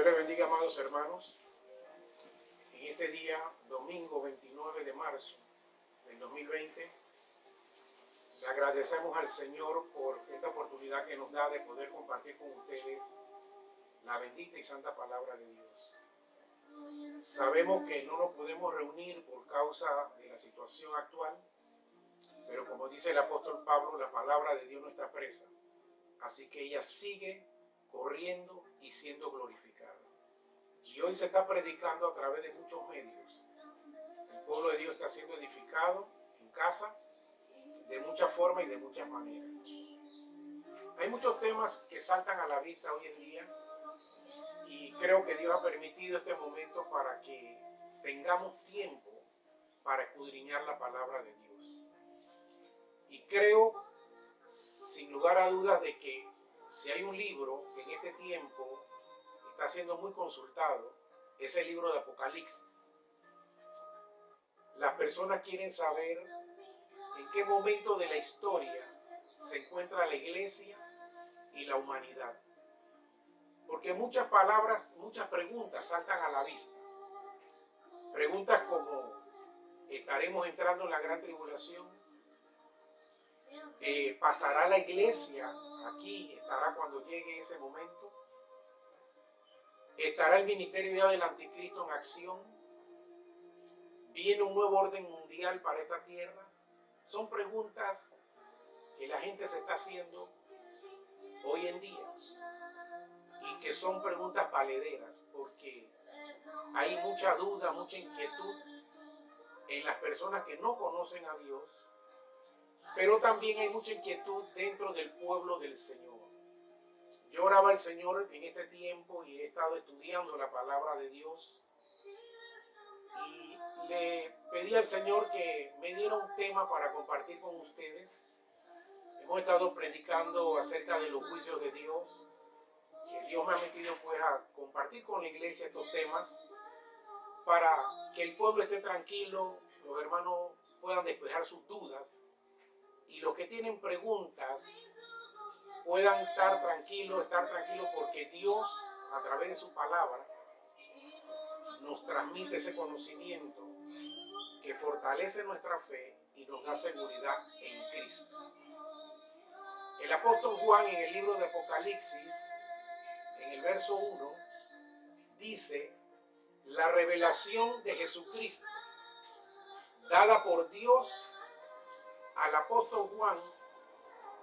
Dios les bendiga, amados hermanos. En este día, domingo 29 de marzo del 2020, le agradecemos al Señor por esta oportunidad que nos da de poder compartir con ustedes la bendita y santa palabra de Dios. Sabemos que no nos podemos reunir por causa de la situación actual, pero como dice el apóstol Pablo, la palabra de Dios no está presa. Así que ella sigue corriendo y siendo glorificada. Y hoy se está predicando a través de muchos medios. El pueblo de Dios está siendo edificado en casa de muchas formas y de muchas maneras. Hay muchos temas que saltan a la vista hoy en día y creo que Dios ha permitido este momento para que tengamos tiempo para escudriñar la palabra de Dios. Y creo, sin lugar a dudas, de que si hay un libro que en este tiempo está siendo muy consultado, es el libro de Apocalipsis. Las personas quieren saber en qué momento de la historia se encuentra la iglesia y la humanidad. Porque muchas preguntas saltan a la vista. Preguntas como, ¿estaremos entrando en la gran tribulación? ¿Pasará la iglesia aquí? ¿Estará cuando llegue ese momento? ¿Estará el ministerio ya del anticristo en acción? ¿Viene un nuevo orden mundial para esta tierra? Son preguntas que la gente se está haciendo hoy en día y que son preguntas valederas porque hay mucha duda, mucha inquietud en las personas que no conocen a Dios, pero también hay mucha inquietud dentro del pueblo del Señor. Yo oraba al Señor en este tiempo y he estado estudiando la palabra de Dios y le pedí al Señor que me diera un tema para compartir con ustedes. Hemos estado predicando acerca de los juicios de Dios, que Dios me ha metido pues a compartir con la iglesia estos temas para que el pueblo esté tranquilo, los hermanos puedan despejar sus dudas y los que tienen preguntas puedan estar tranquilos porque Dios a través de su palabra nos transmite ese conocimiento que fortalece nuestra fe y nos da seguridad en Cristo. El apóstol Juan en el libro de Apocalipsis, en el verso 1, dice la revelación de Jesucristo dada por Dios al apóstol Juan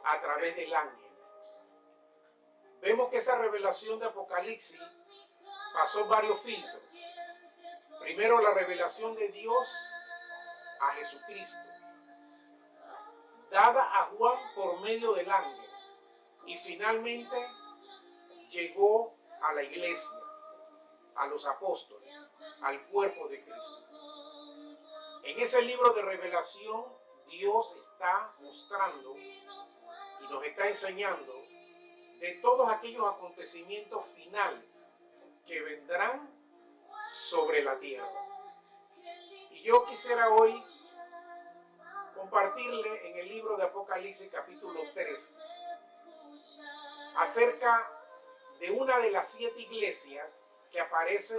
a través del ángel. Vemos que esa revelación de Apocalipsis pasó varios filtros. Primero, la revelación de Dios a Jesucristo, dada a Juan por medio del ángel, y finalmente llegó a la iglesia, a los apóstoles, al cuerpo de Cristo. En ese libro de revelación, Dios está mostrando y nos está enseñando de todos aquellos acontecimientos finales que vendrán sobre la tierra. Y yo quisiera hoy compartirle en el libro de Apocalipsis capítulo 3 acerca de una de las 7 iglesias que aparece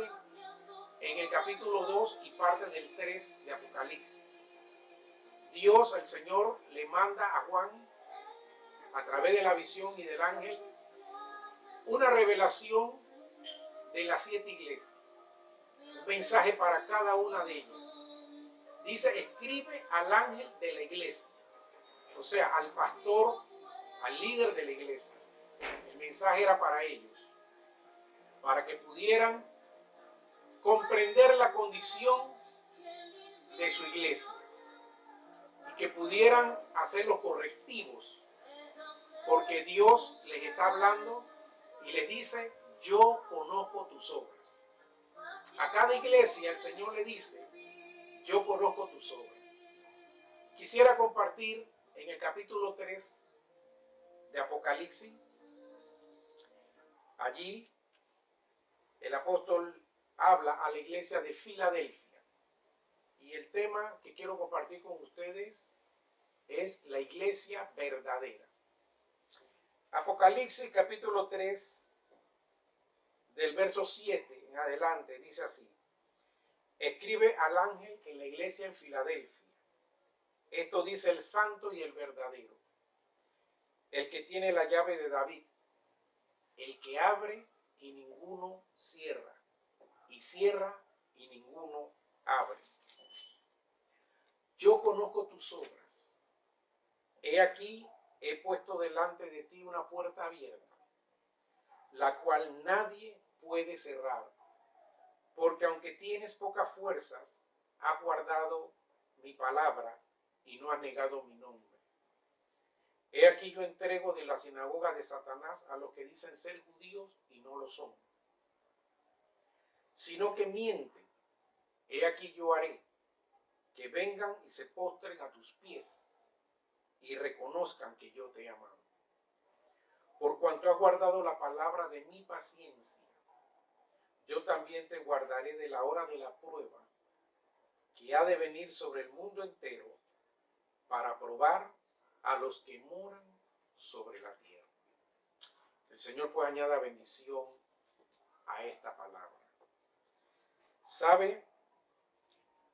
en el capítulo 2 y parte del 3 de Apocalipsis. Dios, el Señor, le manda a Juan a través de la visión y del ángel una revelación de las 7 iglesias, un mensaje para cada una de ellas. Dice, escribe al ángel de la iglesia, o sea, al pastor, al líder de la iglesia. El mensaje era para ellos, para que pudieran comprender la condición de su iglesia y que pudieran hacer los correctivos, porque Dios les está hablando y les dice, yo conozco tus obras. A cada iglesia el Señor le dice, yo conozco tus obras. Quisiera compartir en el capítulo 3 de Apocalipsis. Allí el apóstol habla a la iglesia de Filadelfia. Y el tema que quiero compartir con ustedes es la iglesia verdadera. Apocalipsis capítulo 3 del verso 7 en adelante, dice así: escribe al ángel en la iglesia en Filadelfia. Esto dice el santo y el verdadero, el que tiene la llave de David, el que abre y ninguno cierra, y cierra y ninguno abre. Yo conozco tus obras. He aquí, he puesto delante de ti una puerta abierta, la cual nadie puede cerrar, porque aunque tienes pocas fuerzas, has guardado mi palabra y no has negado mi nombre. He aquí yo entrego de la sinagoga de Satanás a los que dicen ser judíos y no lo son, sino que mienten. He aquí yo haré que vengan y se postren a tus pies y reconozcan que yo te he amado. Por cuanto has guardado la palabra de mi paciencia, yo también te guardaré de la hora de la prueba que ha de venir sobre el mundo entero para probar a los que moran sobre la tierra. El Señor pues añada bendición a esta palabra. ¿Sabe?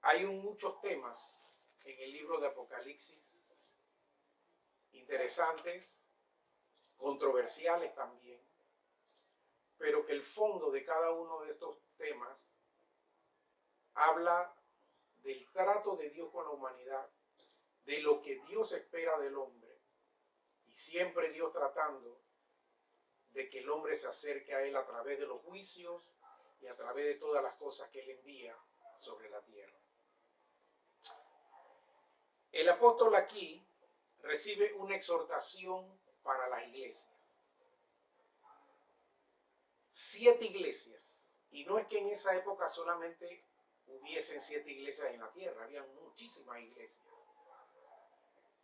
Hay muchos temas en el libro de Apocalipsis interesantes, controversiales también, pero que el fondo de cada uno de estos temas habla del trato de Dios con la humanidad, de lo que Dios espera del hombre, y siempre Dios tratando de que el hombre se acerque a Él a través de los juicios y a través de todas las cosas que Él envía sobre la tierra. El apóstol aquí recibe una exhortación para las iglesias. 7 iglesias, y no es que en esa época solamente hubiesen 7 iglesias en la tierra, había muchísimas iglesias.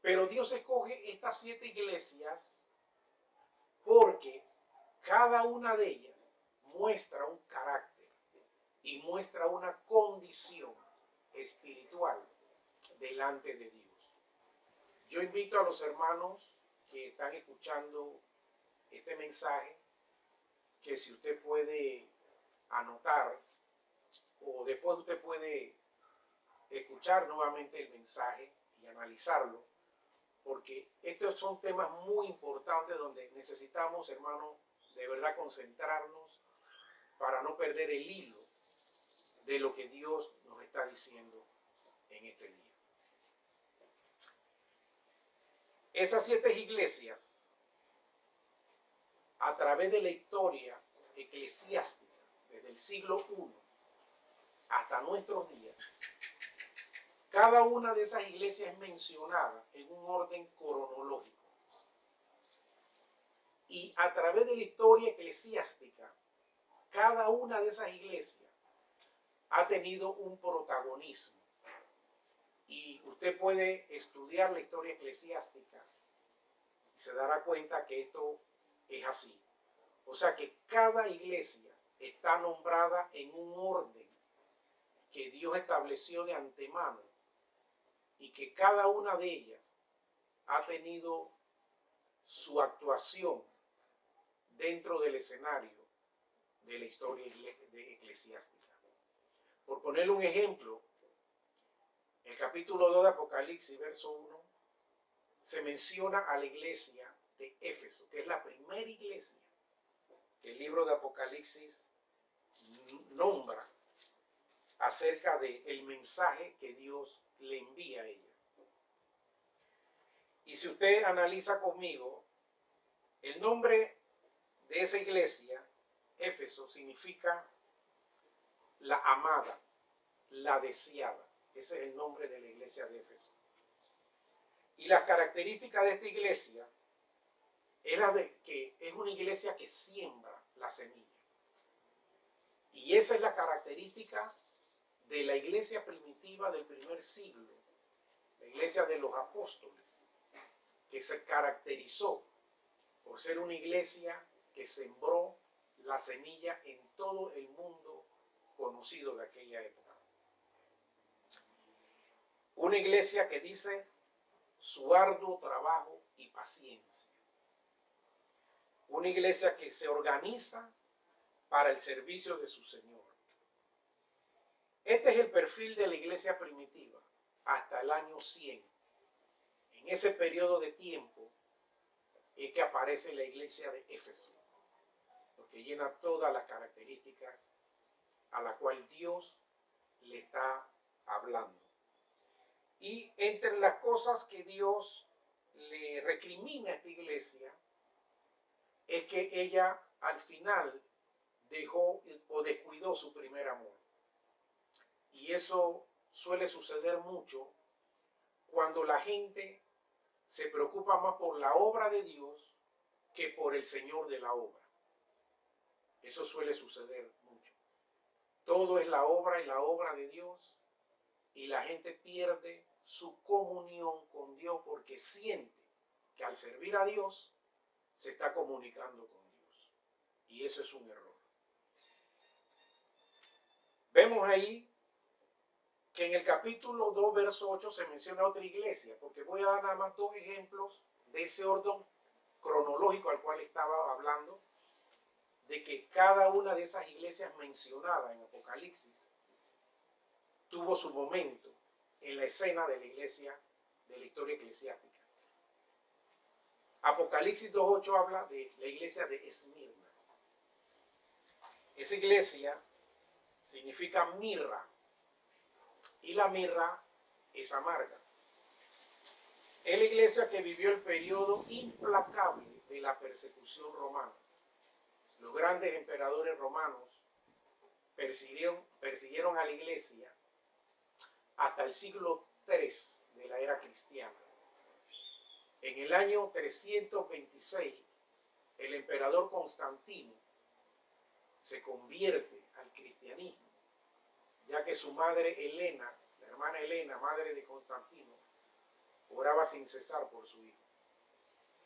Pero Dios escoge estas 7 iglesias porque cada una de ellas muestra un carácter y muestra una condición espiritual delante de Dios. Yo invito a los hermanos que están escuchando este mensaje que si usted puede anotar o después usted puede escuchar nuevamente el mensaje y analizarlo, porque estos son temas muy importantes donde necesitamos, hermanos, de verdad concentrarnos para no perder el hilo de lo que Dios nos está diciendo en este día. Esas 7 iglesias, a través de la historia eclesiástica, desde el siglo I hasta nuestros días, cada una de esas iglesias es mencionada en un orden cronológico. Y a través de la historia eclesiástica, cada una de esas iglesias ha tenido un protagonismo. Y usted puede estudiar la historia eclesiástica y se dará cuenta que esto es así. O sea que cada iglesia está nombrada en un orden que Dios estableció de antemano y que cada una de ellas ha tenido su actuación dentro del escenario de la historia eclesiástica. Por ponerle un ejemplo, el capítulo 2 de Apocalipsis, verso 1, se menciona a la iglesia de Éfeso, que es la primera iglesia que el libro de Apocalipsis nombra acerca del mensaje que Dios le envía a ella. Y si usted analiza conmigo, el nombre de esa iglesia, Éfeso, significa la amada, la deseada. Ese es el nombre de la iglesia de Éfeso. Y las características de esta iglesia es la de que es una iglesia que siembra la semilla. Y esa es la característica de la iglesia primitiva del primer siglo, la iglesia de los apóstoles, que se caracterizó por ser una iglesia que sembró la semilla en todo el mundo conocido de aquella época. Una iglesia que dice su arduo trabajo y paciencia. Una iglesia que se organiza para el servicio de su Señor. Este es el perfil de la iglesia primitiva hasta el año 100. En ese periodo de tiempo es que aparece la iglesia de Éfeso, porque llena todas las características a la cual Dios le está hablando. Y entre las cosas que Dios le recrimina a esta iglesia es que ella al final dejó o descuidó su primer amor. Y eso suele suceder mucho cuando la gente se preocupa más por la obra de Dios que por el Señor de la obra. Eso suele suceder mucho. Todo es la obra y la obra de Dios, y la gente pierde su comunión con Dios porque siente que al servir a Dios se está comunicando con Dios. Y eso es un error. Vemos ahí que en el capítulo 2, verso 8 se menciona otra iglesia, porque voy a dar nada más dos ejemplos de ese orden cronológico al cual estaba hablando, de que cada una de esas iglesias mencionadas en Apocalipsis tuvo su momento en la escena de la iglesia, de la historia eclesiástica. Apocalipsis 2.8 habla de la iglesia de Esmirna. Esa iglesia significa mirra, y la mirra es amarga. Es la iglesia que vivió el periodo implacable de la persecución romana. Los grandes emperadores romanos persiguieron a la iglesia hasta el siglo III de la era cristiana. En el año 326, el emperador Constantino se convierte al cristianismo, ya que su madre Helena, la hermana Helena, madre de Constantino, oraba sin cesar por su hijo.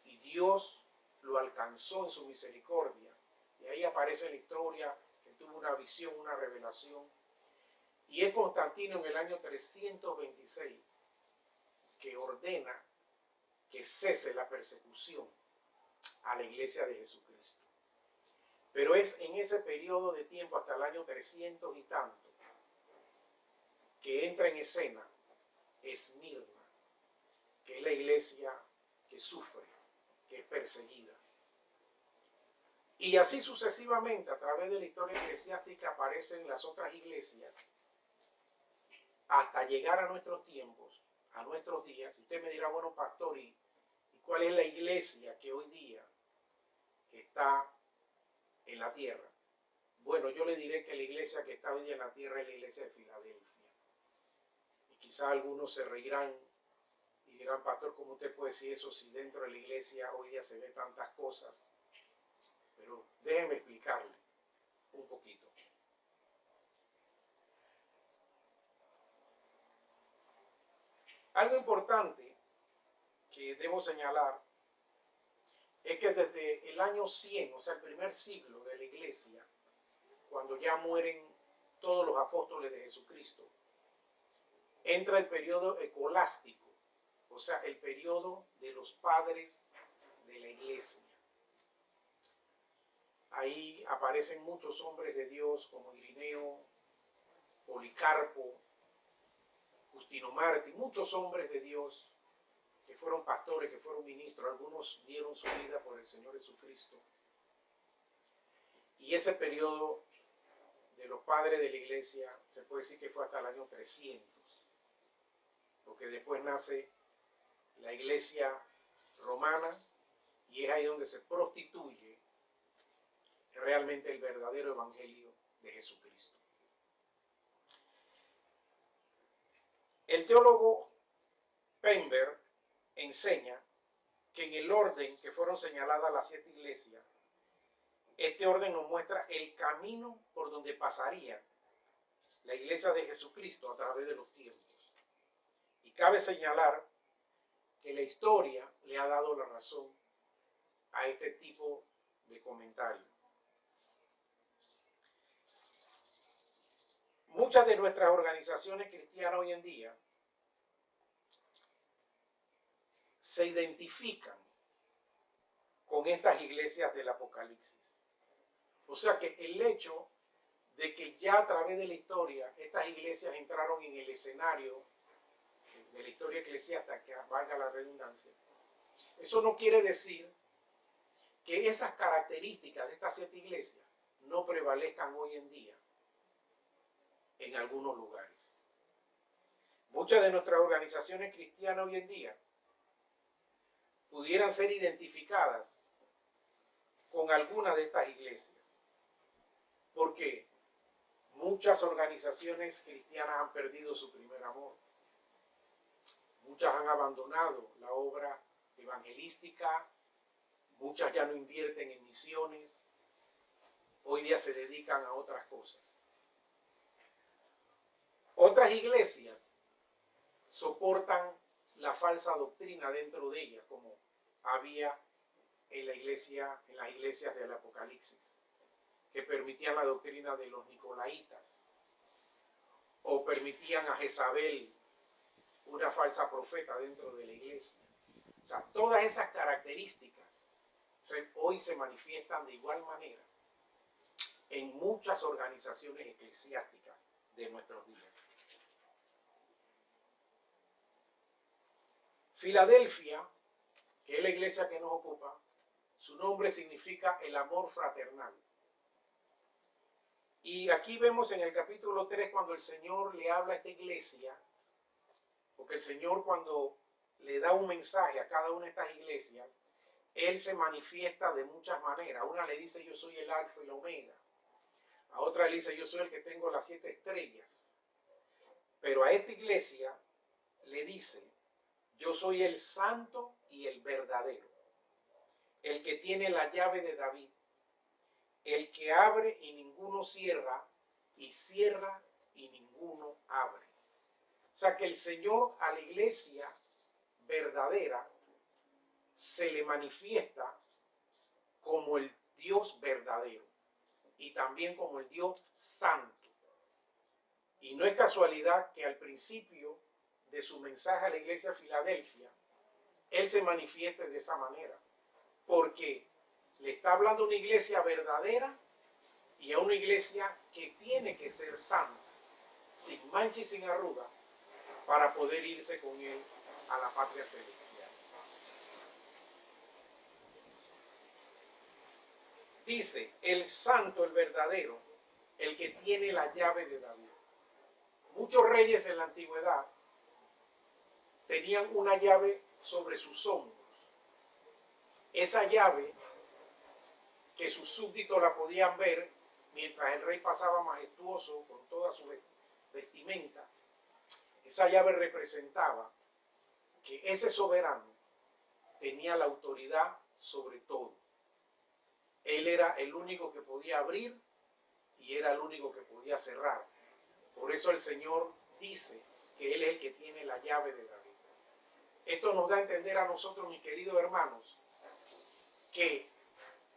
Y Dios lo alcanzó en su misericordia. Y ahí aparece la historia que tuvo una visión, una revelación. Y es Constantino en el año 326 que ordena que cese la persecución a la iglesia de Jesucristo. Pero es en ese periodo de tiempo, hasta el año 300 y tanto, que entra en escena Esmirna, que es la iglesia que sufre, que es perseguida. Y así sucesivamente, a través de la historia eclesiástica, aparecen las otras iglesias, hasta llegar a nuestros tiempos, a nuestros días. Y usted me dirá, bueno, pastor, ¿y cuál es la iglesia que hoy día está en la tierra? Bueno, yo le diré que la iglesia que está hoy día en la tierra es la iglesia de Filadelfia. Y quizás algunos se reirán y dirán, pastor, ¿cómo usted puede decir eso si dentro de la iglesia hoy día se ve tantas cosas? Pero déjenme explicarle un poquito. Algo importante que debo señalar es que desde el año 100, o sea, el primer siglo de la iglesia, cuando ya mueren todos los apóstoles de Jesucristo, entra el periodo escolástico, o sea, el periodo de los padres de la iglesia. Ahí aparecen muchos hombres de Dios como Irineo, Policarpo, Justino Mártir, muchos hombres de Dios que fueron pastores, que fueron ministros, algunos dieron su vida por el Señor Jesucristo. Y ese periodo de los padres de la iglesia se puede decir que fue hasta el año 300, porque después nace la iglesia romana y es ahí donde se prostituye realmente el verdadero evangelio de Jesucristo. El teólogo Pember enseña que en el orden que fueron señaladas las 7 iglesias, este orden nos muestra el camino por donde pasaría la iglesia de Jesucristo a través de los tiempos. Y cabe señalar que la historia le ha dado la razón a este tipo de comentario. Muchas de nuestras organizaciones cristianas hoy en día se identifican con estas iglesias del Apocalipsis. O sea que el hecho de que ya a través de la historia estas iglesias entraron en el escenario de la historia eclesiástica, valga la redundancia, eso no quiere decir que esas características de estas 7 iglesias no prevalezcan hoy en día en algunos lugares. Muchas de nuestras organizaciones cristianas hoy en día pudieran ser identificadas con alguna de estas iglesias, porque muchas organizaciones cristianas han perdido su primer amor. Muchas han abandonado la obra evangelística, muchas ya no invierten en misiones, hoy día se dedican a otras cosas. Otras iglesias soportan la falsa doctrina dentro de ellas, como había en las iglesias del Apocalipsis, que permitían la doctrina de los nicolaitas, o permitían a Jezabel, una falsa profeta dentro de la iglesia. O sea, todas esas características hoy se manifiestan de igual manera en muchas organizaciones eclesiásticas de nuestros días. Filadelfia, que es la iglesia que nos ocupa, su nombre significa el amor fraternal. Y aquí vemos en el capítulo 3 cuando el Señor le habla a esta iglesia, porque el Señor cuando le da un mensaje a cada una de estas iglesias, Él se manifiesta de muchas maneras. A una le dice yo soy el alfa y la omega. A otra le dice yo soy el que tengo las 7 estrellas. Pero a esta iglesia le dice yo soy el santo y el verdadero, el que tiene la llave de David, el que abre y ninguno cierra, y cierra y ninguno abre. O sea que el Señor a la iglesia verdadera se le manifiesta como el Dios verdadero y también como el Dios santo. Y no es casualidad que al principio de su mensaje a la iglesia de Filadelfia, Él se manifieste de esa manera, porque le está hablando a una iglesia verdadera y a una iglesia que tiene que ser santa, sin mancha y sin arruga, para poder irse con Él a la patria celestial. Dice, el santo, el verdadero, el que tiene la llave de David. Muchos reyes en la antigüedad tenían una llave sobre sus hombros. Esa llave, que sus súbditos la podían ver mientras el rey pasaba majestuoso con toda su vestimenta, esa llave representaba que ese soberano tenía la autoridad sobre todo. Él era el único que podía abrir y era el único que podía cerrar. Por eso el Señor dice que Él es el que tiene la llave de David. Esto nos da a entender a nosotros, mis queridos hermanos, que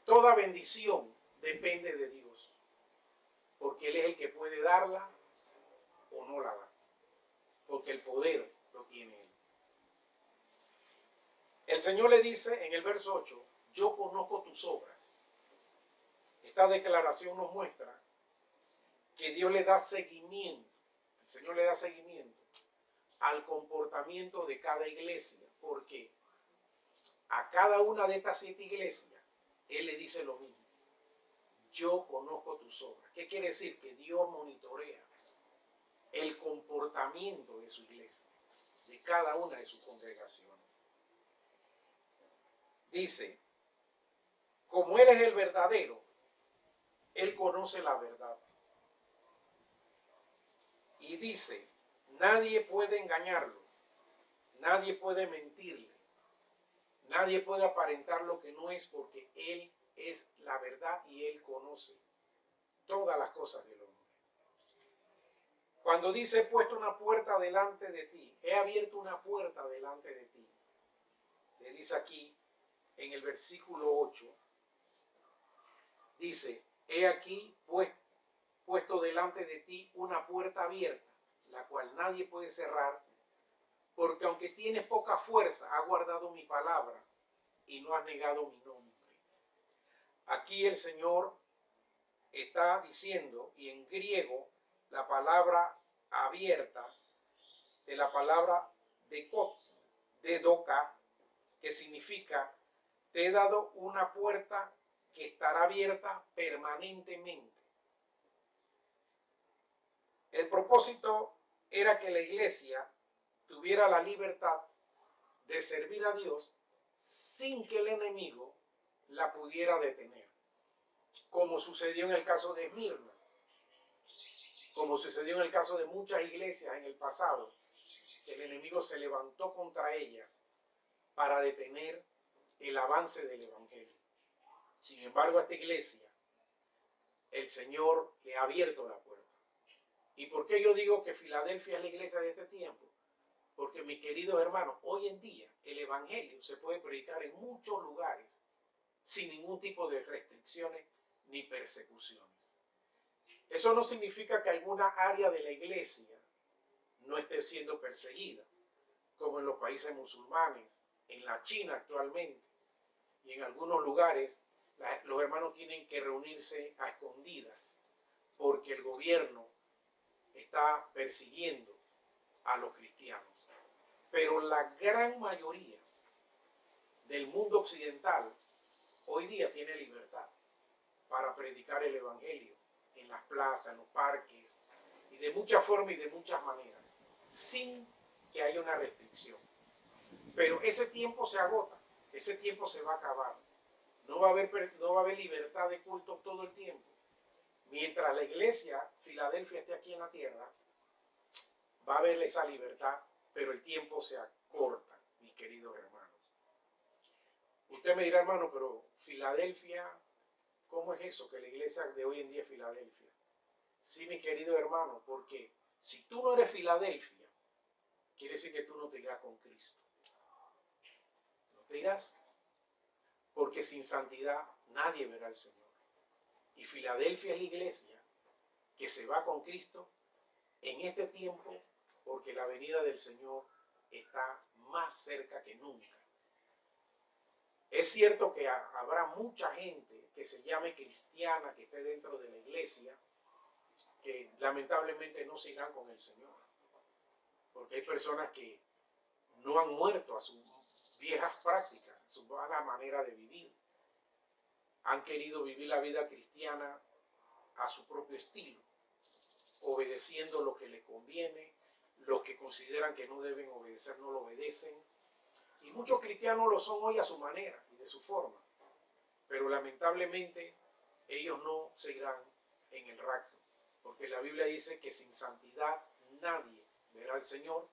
toda bendición depende de Dios, porque Él es el que puede darla o no la da, porque el poder lo tiene Él. El Señor le dice en el verso 8, yo conozco tus obras. Esta declaración nos muestra que Dios le da seguimiento, el Señor le da seguimiento al comportamiento de cada iglesia, porque a cada una de estas 7 iglesias, Él le dice lo mismo. Yo conozco tus obras. ¿Qué quiere decir? Que Dios monitorea el comportamiento de su iglesia, de cada una de sus congregaciones. Dice, como Él es el verdadero, Él conoce la verdad. Y dice, nadie puede engañarlo, nadie puede mentirle, nadie puede aparentar lo que no es, porque Él es la verdad y Él conoce todas las cosas del hombre. Cuando dice, he puesto una puerta delante de ti, he abierto una puerta delante de ti, le dice aquí en el versículo 8, dice, he aquí puesto delante de ti una puerta abierta, la cual nadie puede cerrar, porque aunque tienes poca fuerza, has guardado mi palabra y no has negado mi nombre. Aquí el Señor está diciendo, y en griego la palabra abierta, de la palabra de doca, que significa te he dado una puerta que estará abierta permanentemente. El propósito era que la iglesia tuviera la libertad de servir a Dios sin que el enemigo la pudiera detener, como sucedió en el caso de Esmirna, como sucedió en el caso de muchas iglesias en el pasado, que el enemigo se levantó contra ellas para detener el avance del evangelio. Sin embargo, a esta iglesia el Señor le ha abierto la puerta. ¿Y por qué yo digo que Filadelfia es la iglesia de este tiempo? Porque, mis queridos hermanos, hoy en día el evangelio se puede predicar en muchos lugares sin ningún tipo de restricciones ni persecuciones. Eso no significa que alguna área de la iglesia no esté siendo perseguida, como en los países musulmanes, en la China actualmente, y en algunos lugares los hermanos tienen que reunirse a escondidas porque el gobierno está persiguiendo a los cristianos. Pero la gran mayoría del mundo occidental hoy día tiene libertad para predicar el evangelio en las plazas, en los parques, y de muchas formas y de muchas maneras, sin que haya una restricción. Pero ese tiempo se agota, ese tiempo se va a acabar. No va a haber libertad de culto todo el tiempo. Mientras la iglesia Filadelfia esté aquí en la tierra, va a haber esa libertad, pero el tiempo se acorta, mis queridos hermanos. Usted me dirá, hermano, pero Filadelfia, ¿cómo es eso que la iglesia de hoy en día es Filadelfia? Sí, mi querido hermano, porque si tú no eres Filadelfia, quiere decir que tú no te irás con Cristo. No te irás, porque sin santidad nadie verá al Señor. Y Filadelfia es la iglesia que se va con Cristo en este tiempo, porque la venida del Señor está más cerca que nunca. Es cierto que habrá mucha gente que se llame cristiana, que esté dentro de la iglesia, que lamentablemente no se irán con el Señor, porque hay personas que no han muerto a sus viejas prácticas, a su mala manera de vivir. Han querido vivir la vida cristiana a su propio estilo, obedeciendo lo que les conviene. Los que consideran que no deben obedecer no lo obedecen. Y muchos cristianos lo son hoy a su manera y de su forma. Pero lamentablemente ellos no se irán en el rapto, porque la Biblia dice que sin santidad nadie verá al Señor,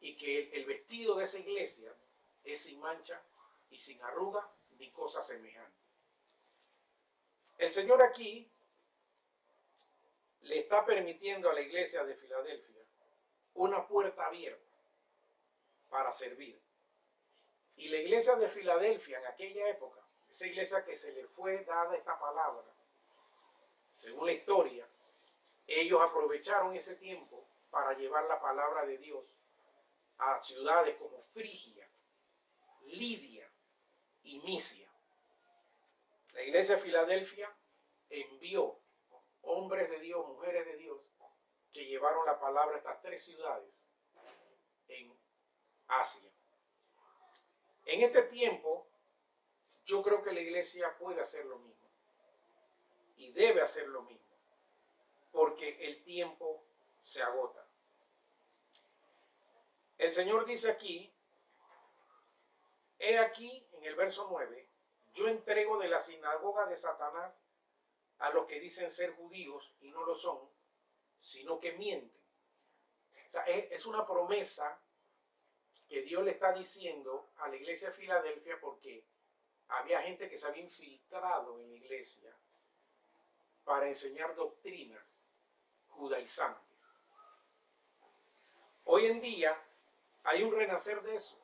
y que el vestido de esa iglesia es sin mancha y sin arruga ni cosa semejante. El Señor aquí le está permitiendo a la iglesia de Filadelfia una puerta abierta para servir. Y la iglesia de Filadelfia en aquella época, esa iglesia que se le fue dada esta palabra, según la historia, ellos aprovecharon ese tiempo para llevar la palabra de Dios a ciudades como Frigia, Lidia y Misia. La iglesia de Filadelfia envió hombres de Dios, mujeres de Dios, que llevaron la palabra a estas tres ciudades en Asia. En este tiempo, yo creo que la iglesia puede hacer lo mismo y debe hacer lo mismo, porque el tiempo se agota. El Señor dice aquí, he aquí en el verso 9, yo entrego de la sinagoga de Satanás a los que dicen ser judíos y no lo son, sino que mienten. O sea, es una promesa que Dios le está diciendo a la iglesia de Filadelfia, porque había gente que se había infiltrado en la iglesia para enseñar doctrinas judaizantes. Hoy en día hay un renacer de eso,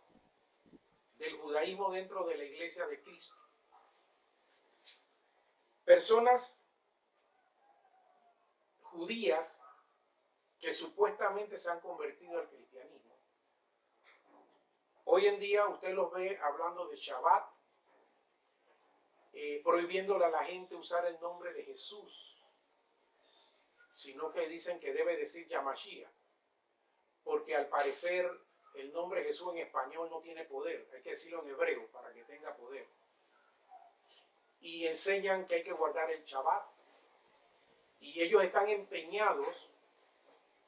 del judaísmo dentro de la iglesia de Cristo. Personas judías que supuestamente se han convertido al cristianismo. Hoy en día usted los ve hablando de Shabbat, prohibiéndole a la gente usar el nombre de Jesús sino que dicen que debe decir Yamashia, porque al parecer el nombre Jesús en español no tiene poder, hay que decirlo en hebreo para que tenga poder. Y enseñan que hay que guardar el Shabbat, y ellos están empeñados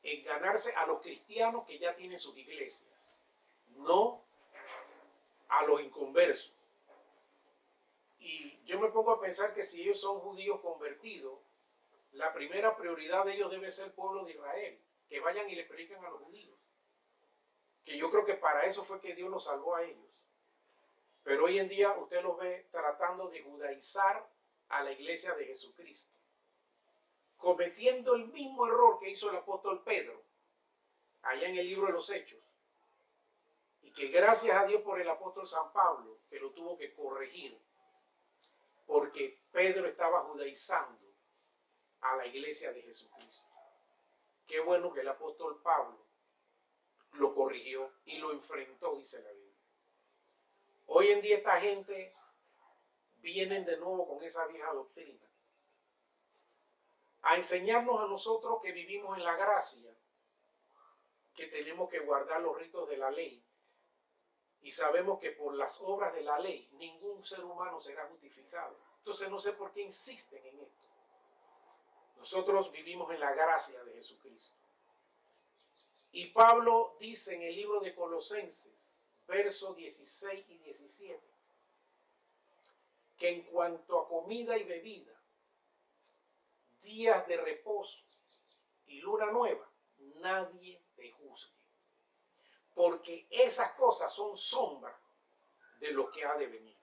en ganarse a los cristianos que ya tienen sus iglesias, no a los inconversos. Y yo me pongo a pensar que si ellos son judíos convertidos, la primera prioridad de ellos debe ser el pueblo de Israel, que vayan y le prediquen a los judíos. Que yo creo que para eso fue que Dios los salvó a ellos. Pero hoy en día usted los ve tratando de judaizar a la iglesia de Jesucristo, cometiendo el mismo error que hizo el apóstol Pedro, allá en el libro de los Hechos. Y que gracias a Dios por el apóstol San Pablo, que lo tuvo que corregir, porque Pedro estaba judaizando a la iglesia de Jesucristo. Qué bueno que el apóstol Pablo lo corrigió y lo enfrentó, dice la Biblia. Hoy en día esta gente vienen de nuevo con esa vieja doctrina a enseñarnos a nosotros que vivimos en la gracia, que tenemos que guardar los ritos de la ley, y sabemos que por las obras de la ley ningún ser humano será justificado. Entonces no sé por qué insisten en esto. Nosotros vivimos en la gracia de Jesucristo. Y Pablo dice en el libro de Colosenses, versos 16 y 17, que en cuanto a comida y bebida, días de reposo y luna nueva, nadie te juzgue, porque esas cosas son sombra de lo que ha de venir.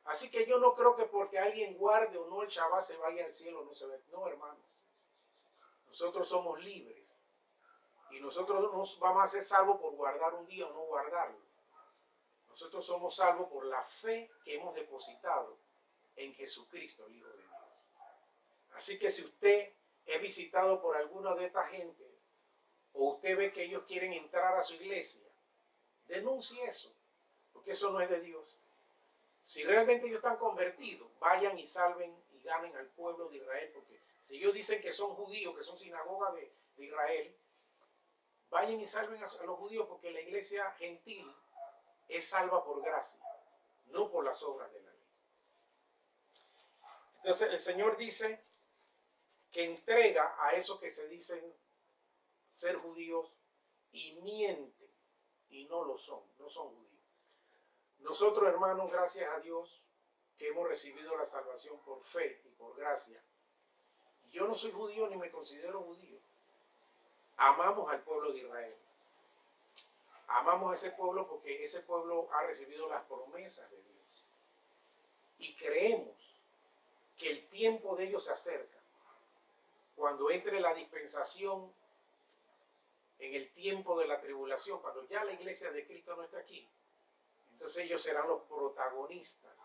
Así que yo no creo que porque alguien guarde o no el Shabbat se vaya al cielo o no se va. No, hermanos. Nosotros somos libres y nosotros no vamos a ser salvos por guardar un día o no guardarlo. Nosotros somos salvos por la fe que hemos depositado en Jesucristo, el Hijo de Dios. Así que si usted es visitado por alguna de esta gente o usted ve que ellos quieren entrar a su iglesia, denuncie eso, porque eso no es de Dios. Si realmente ellos están convertidos, vayan y salven y ganen al pueblo de Israel, porque si ellos dicen que son judíos, que son sinagoga de Israel, vayan y salven a los judíos, porque la iglesia gentil es salva por gracia, no por las obras de la ley. Entonces el Señor dice que entrega a esos que se dicen ser judíos y mienten y no lo son, no son judíos. Nosotros, hermanos, gracias a Dios que hemos recibido la salvación por fe y por gracia. Yo no soy judío ni me considero judío. Amamos al pueblo de Israel. Amamos a ese pueblo porque ese pueblo ha recibido las promesas de Dios. Y creemos que el tiempo de ellos se acerca. Cuando entre la dispensación, en el tiempo de la tribulación, cuando ya la iglesia de Cristo no está aquí, entonces ellos serán los protagonistas,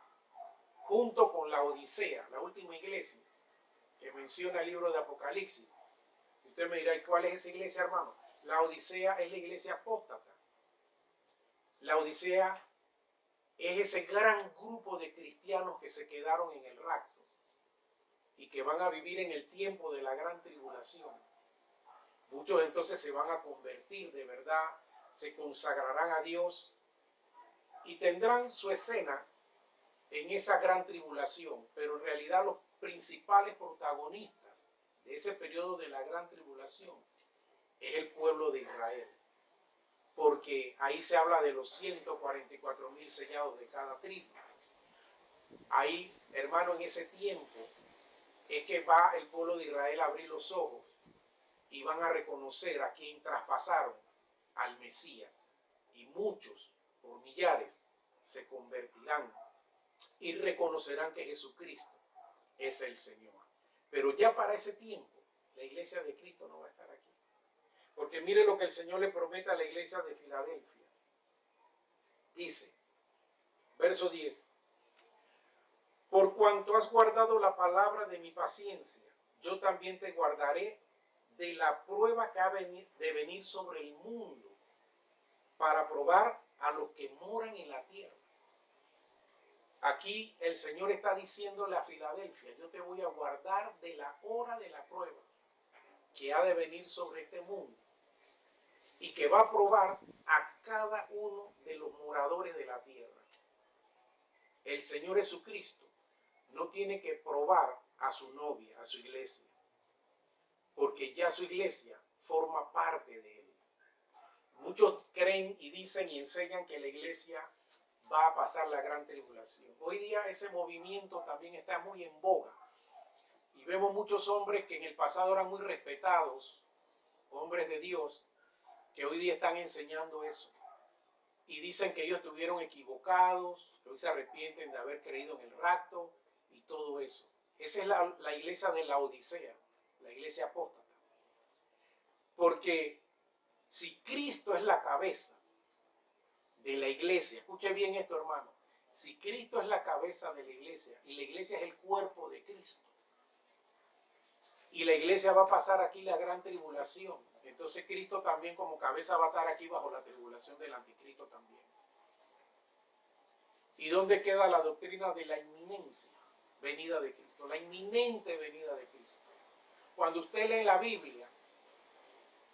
junto con la Odisea, la última iglesia que menciona el libro de Apocalipsis. Y usted me dirá, ¿y cuál es esa iglesia, hermano? La Odisea es la iglesia apóstata. La Odisea es ese gran grupo de cristianos que se quedaron en el rapto y que van a vivir en el tiempo de la gran tribulación. Muchos entonces se van a convertir de verdad, se consagrarán a Dios y tendrán su escena en esa gran tribulación, pero en realidad los principales protagonistas de ese periodo de la gran tribulación es el pueblo de Israel, porque ahí se habla de los 144,000 sellados de cada tribu. Ahí, hermano, en ese tiempo es que va el pueblo de Israel a abrir los ojos y van a reconocer a quien traspasaron, al Mesías, y muchos, por millares, se convertirán y reconocerán que Jesucristo es el Señor. Pero ya para ese tiempo, la iglesia de Cristo no va a estar aquí. Porque mire lo que el Señor le promete a la iglesia de Filadelfia. Dice, verso 10, por cuanto has guardado la palabra de mi paciencia, yo también te guardaré de la prueba que ha de venir sobre el mundo para probar a los que moran en la tierra. Aquí el Señor está diciéndole a Filadelfia, yo te voy a guardar de la hora de la prueba, que ha de venir sobre este mundo y que va a probar a cada uno de los moradores de la tierra. El Señor Jesucristo no tiene que probar a su novia, a su iglesia, porque ya su iglesia forma parte de él. Muchos creen y dicen y enseñan que la iglesia va a pasar la gran tribulación. Hoy día ese movimiento también está muy en boga. Y vemos muchos hombres que en el pasado eran muy respetados, hombres de Dios, que hoy día están enseñando eso. Y dicen que ellos estuvieron equivocados, que hoy se arrepienten de haber creído en el rapto y todo eso. Esa es la iglesia de la Odisea, la iglesia apóstata. Porque si Cristo es la cabeza de la iglesia, escuche bien esto, hermano, si Cristo es la cabeza de la iglesia y la iglesia es el cuerpo de Cristo, y la iglesia va a pasar aquí la gran tribulación, entonces Cristo también como cabeza va a estar aquí bajo la tribulación del anticristo también. ¿Y dónde queda la doctrina de la inminencia venida de Cristo? La inminente venida de Cristo. Cuando usted lee la Biblia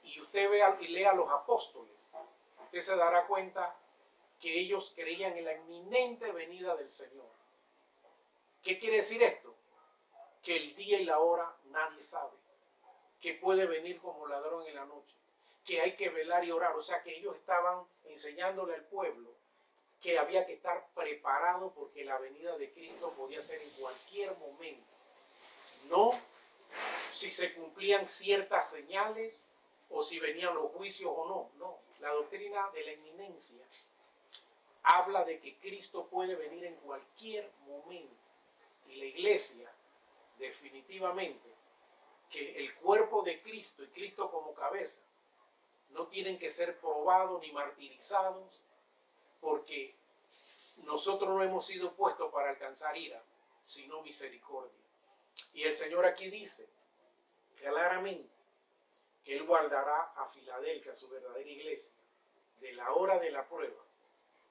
y usted vea y lea a los apóstoles, usted se dará cuenta que ellos creían en la inminente venida del Señor. ¿Qué quiere decir esto? Que el día y la hora nadie sabe, que puede venir como ladrón en la noche, que hay que velar y orar. O sea que ellos estaban enseñándole al pueblo que había que estar preparado porque la venida de Cristo podía ser en cualquier momento. No si se cumplían ciertas señales o si venían los juicios o no. No, la doctrina de la inminencia habla de que Cristo puede venir en cualquier momento. Y la iglesia, definitivamente, que el cuerpo de Cristo y Cristo como cabeza no tienen que ser probados ni martirizados, porque nosotros no hemos sido puestos para alcanzar ira, sino misericordia. Y el Señor aquí dice claramente que Él guardará a Filadelfia, su verdadera iglesia, de la hora de la prueba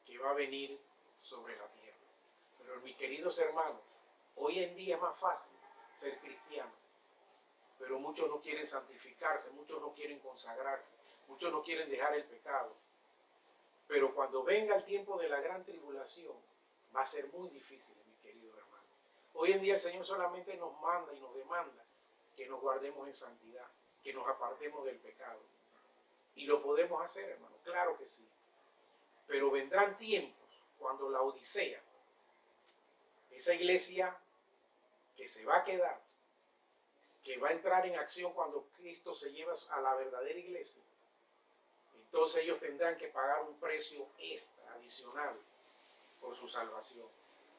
que va a venir sobre la tierra. Pero mis queridos hermanos, hoy en día es más fácil ser cristiano, pero muchos no quieren santificarse, muchos no quieren consagrarse, muchos no quieren dejar el pecado. Pero cuando venga el tiempo de la gran tribulación, va a ser muy difícil, mi querido hermano. Hoy en día el Señor solamente nos manda y nos demanda que nos guardemos en santidad, que nos apartemos del pecado. Y lo podemos hacer, hermano, claro que sí. Pero vendrán tiempos cuando la Odisea, esa iglesia que se va a quedar, que va a entrar en acción cuando Cristo se lleva a la verdadera iglesia, entonces ellos tendrán que pagar un precio extra, adicional, por su salvación,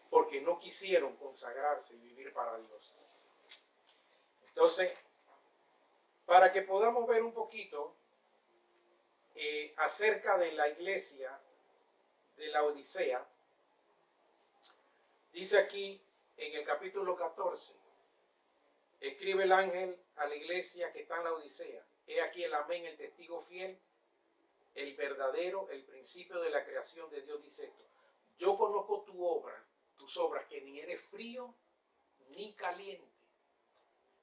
porque no quisieron consagrarse y vivir para Dios. Entonces, para que podamos ver un poquito acerca de la iglesia de la Odisea, dice aquí en el capítulo 14, escribe el ángel a la iglesia que está en la Odisea: he aquí el amén, el testigo fiel, el verdadero, el principio de la creación de Dios, dice esto: yo conozco tu obra, tus obras, que ni eres frío ni caliente.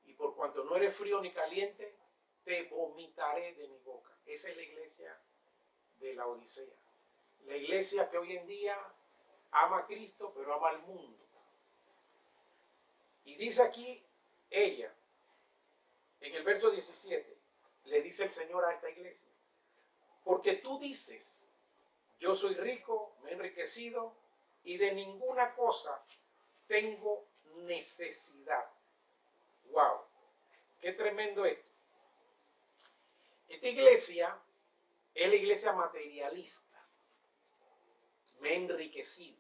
Y por cuanto no eres frío ni caliente, te vomitaré de mi boca. Esa es la iglesia de la Odisea. La iglesia que hoy en día ama a Cristo, pero ama al mundo. Y dice aquí ella, en el verso 17, le dice el Señor a esta iglesia: porque tú dices, yo soy rico, me he enriquecido y de ninguna cosa tengo necesidad. ¡Wow! ¡Qué tremendo esto! Esta iglesia es la iglesia materialista. Me he enriquecido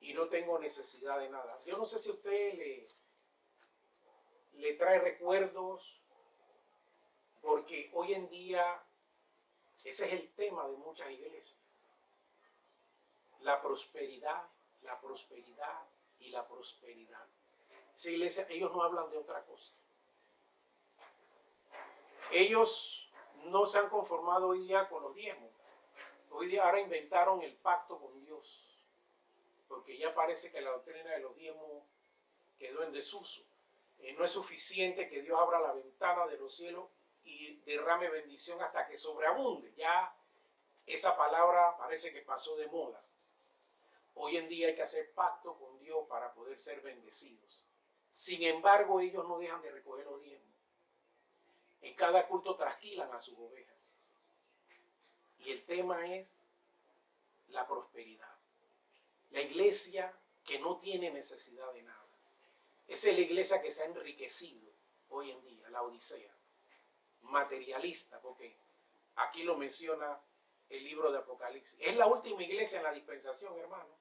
y no tengo necesidad de nada. Yo no sé si a usted le trae recuerdos, porque hoy en día ese es el tema de muchas iglesias. La prosperidad y la prosperidad. Esa iglesia, ellos no hablan de otra cosa. Ellos no se han conformado hoy día con los diezmos. Hoy día ahora inventaron el pacto con Dios, porque ya parece que la doctrina de los diezmos quedó en desuso. No es suficiente que Dios abra la ventana de los cielos y derrame bendición hasta que sobreabunde. Ya esa palabra parece que pasó de moda. Hoy en día hay que hacer pacto con Dios para poder ser bendecidos. Sin embargo, ellos no dejan de recoger los diezmos. En cada culto trasquilan a sus ovejas. Y el tema es la prosperidad. La iglesia que no tiene necesidad de nada. Esa es la iglesia que se ha enriquecido hoy en día, la Odisea. Materialista, porque aquí lo menciona el libro de Apocalipsis. Es la última iglesia en la dispensación, hermano.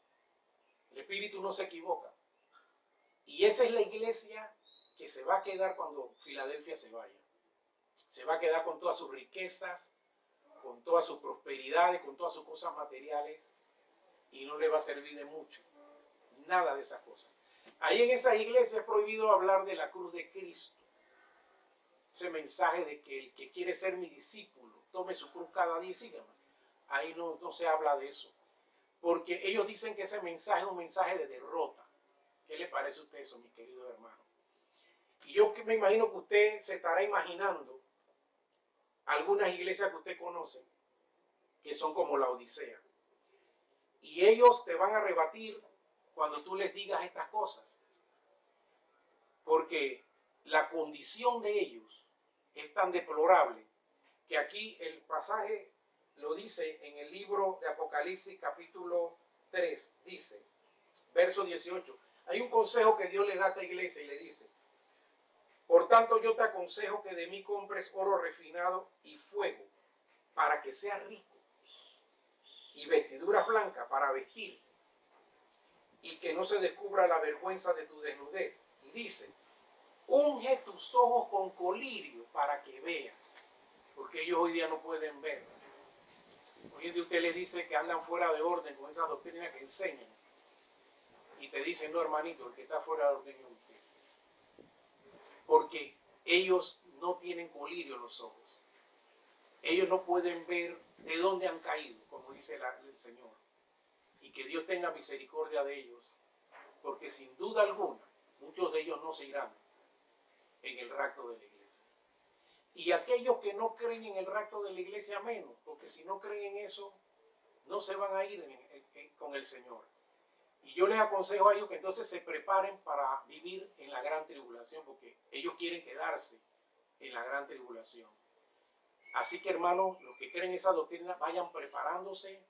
El Espíritu no se equivoca. Y esa es la iglesia que se va a quedar cuando Filadelfia se vaya. Se va a quedar con todas sus riquezas, con todas sus prosperidades, con todas sus cosas materiales, y no le va a servir de mucho. Nada de esas cosas. Ahí en esas iglesias es prohibido hablar de la cruz de Cristo. Ese mensaje de que el que quiere ser mi discípulo, tome su cruz cada día y sígame. Ahí no se habla de eso. Porque ellos dicen que ese mensaje es un mensaje de derrota. ¿Qué le parece a usted eso, mis queridos hermanos? Y yo me imagino que usted se estará imaginando algunas iglesias que usted conoce, que son como la Odisea. Y ellos te van a rebatir cuando tú les digas estas cosas. Porque la condición de ellos es tan deplorable que aquí el pasaje lo dice en el libro de Apocalipsis capítulo 3, dice, verso 18. Hay un consejo que Dios le da a esta iglesia y le dice: por tanto yo te aconsejo que de mí compres oro refinado y fuego, para que seas rico, y vestiduras blancas para vestir, y que no se descubra la vergüenza de tu desnudez. Y dice: unge tus ojos con colirio para que veas, porque ellos hoy día no pueden ver. Hoy en día usted les dice que andan fuera de orden con esa doctrina que enseñan, y te dicen: no, hermanito, el que está fuera de orden es usted. Porque ellos no tienen colirio en los ojos. Ellos no pueden ver de dónde han caído, como dice el Señor. Y que Dios tenga misericordia de ellos, porque sin duda alguna, muchos de ellos no se irán en el rapto de la iglesia. Y aquellos que no creen en el rapto de la iglesia menos, porque si no creen en eso, no se van a ir con el Señor. Y yo les aconsejo a ellos que entonces se preparen para vivir en la gran tribulación, porque ellos quieren quedarse en la gran tribulación. Así que, hermanos, los que creen esa doctrina, vayan preparándose,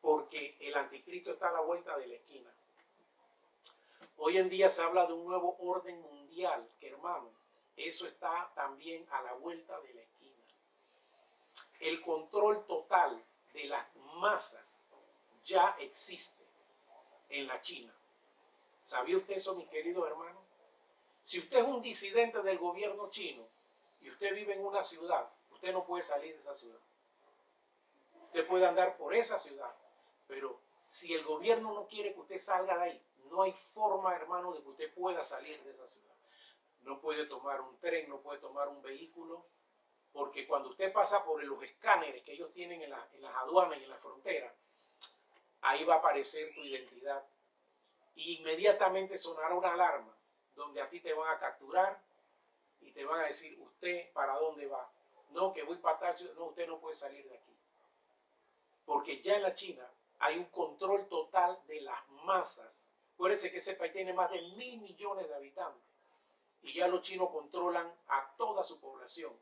porque el anticristo está a la vuelta de la esquina. Hoy en día se habla de un nuevo orden mundial, que, hermano, eso está también a la vuelta de la esquina. El control total de las masas ya existe en la China. ¿Sabía usted eso, mis queridos hermanos? Si usted es un disidente del gobierno chino y usted vive en una ciudad, usted no puede salir de esa ciudad. Usted puede andar por esa ciudad, pero si el gobierno no quiere que usted salga de ahí, no hay forma, hermano, de que usted pueda salir de esa ciudad. No puede tomar un tren, no puede tomar un vehículo, porque cuando usted pasa por los escáneres que ellos tienen en las aduanas y en la frontera, ahí va a aparecer tu identidad. Y inmediatamente sonará una alarma, donde a ti te van a capturar y te van a decir: ¿usted para dónde va? No, que voy para tal ciudad. No, usted no puede salir de aquí. Porque ya en la China hay un control total de las masas. Acuérdense que ese país tiene más de 1.000 millones de habitantes. Y ya los chinos controlan a toda su población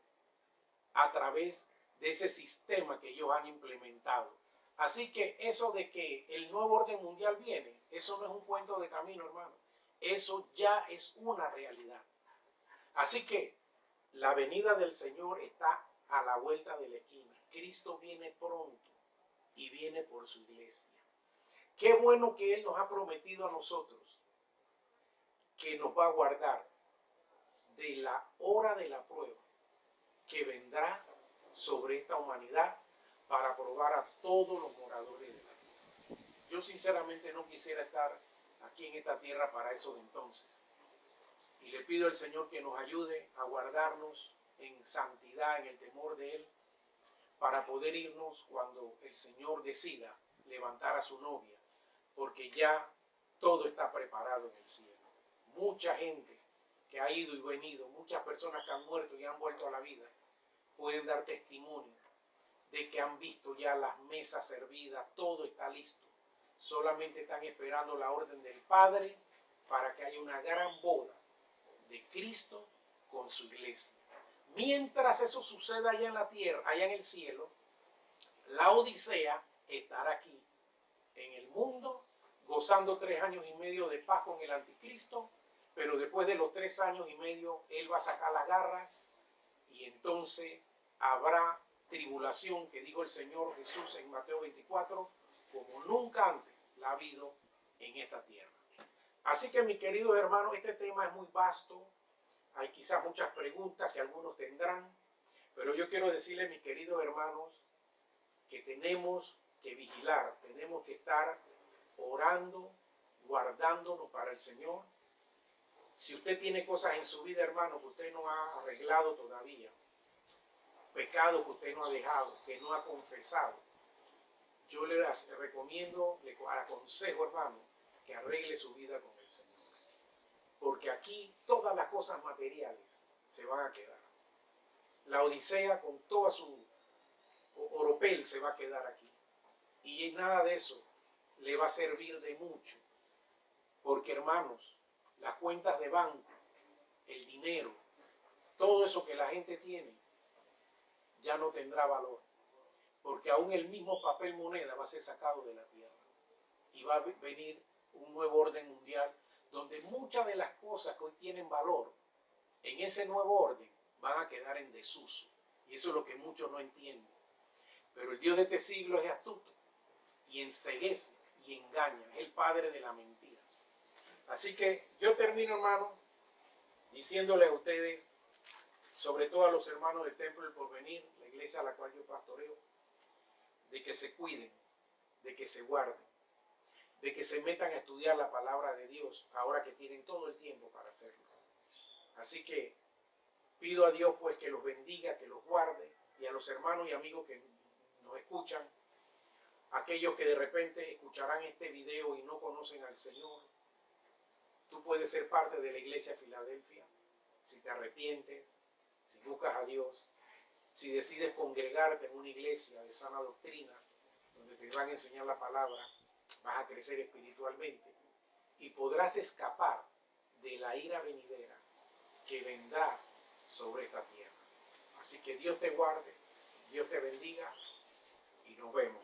a través de ese sistema que ellos han implementado. Así que eso de que el nuevo orden mundial viene, eso no es un cuento de camino, hermano. Eso ya es una realidad. Así que la venida del Señor está a la vuelta de la esquina. Cristo viene pronto y viene por su iglesia. Qué bueno que Él nos ha prometido a nosotros que nos va a guardar de la hora de la prueba que vendrá sobre esta humanidad para probar a todos los moradores de la tierra. Yo sinceramente no quisiera estar aquí en esta tierra para eso de entonces. Y le pido al Señor que nos ayude a guardarnos en santidad, en el temor de Él, para poder irnos cuando el Señor decida levantar a su novia, porque ya todo está preparado en el cielo. Mucha gente que ha ido y venido, muchas personas que han muerto y han vuelto a la vida, pueden dar testimonio de que han visto ya las mesas servidas, todo está listo. Solamente están esperando la orden del Padre para que haya una gran boda de Cristo con su iglesia. Mientras eso suceda allá en la tierra, allá en el cielo, la Odisea estará aquí en el mundo, gozando 3 años y medio de paz con el anticristo, pero después de los 3 años y medio, él va a sacar las garras y entonces habrá tribulación, que dijo el Señor Jesús en Mateo 24, como nunca antes la ha habido en esta tierra. Así que, mis queridos hermanos, este tema es muy vasto. Hay quizás muchas preguntas que algunos tendrán, pero yo quiero decirles, mis queridos hermanos, que tenemos que vigilar, tenemos que estar orando, guardándonos para el Señor. Si usted tiene cosas en su vida, hermano, que usted no ha arreglado todavía, pecado que usted no ha dejado, que no ha confesado, yo le recomiendo, le aconsejo, hermano, que arregle su vida con el Señor. Porque aquí todas las cosas materiales se van a quedar. La Odisea con toda su oropel se va a quedar aquí. Y nada de eso le va a servir de mucho. Porque, hermanos, las cuentas de banco, el dinero, todo eso que la gente tiene, ya no tendrá valor. Porque aún el mismo papel moneda va a ser sacado de la tierra. Y va a venir un nuevo orden mundial donde muchas de las cosas que hoy tienen valor en ese nuevo orden van a quedar en desuso. Y eso es lo que muchos no entienden. Pero el Dios de este siglo es astuto y enceguece y engaña. Es el padre de la mentira. Así que yo termino, hermano, diciéndoles a ustedes, sobre todo a los hermanos del Templo del Porvenir, la iglesia a la cual yo pastoreo, de que se cuiden, de que se guarden, de que se metan a estudiar la palabra de Dios, ahora que tienen todo el tiempo para hacerlo. Así que pido a Dios pues que los bendiga, que los guarde, y a los hermanos y amigos que nos escuchan, aquellos que de repente escucharán este video y no conocen al Señor. Tú puedes ser parte de la iglesia Filadelfia si te arrepientes, si buscas a Dios, si decides congregarte en una iglesia de sana doctrina, donde te van a enseñar la palabra, vas a crecer espiritualmente y podrás escapar de la ira venidera que vendrá sobre esta tierra. Así que Dios te guarde, Dios te bendiga y nos vemos.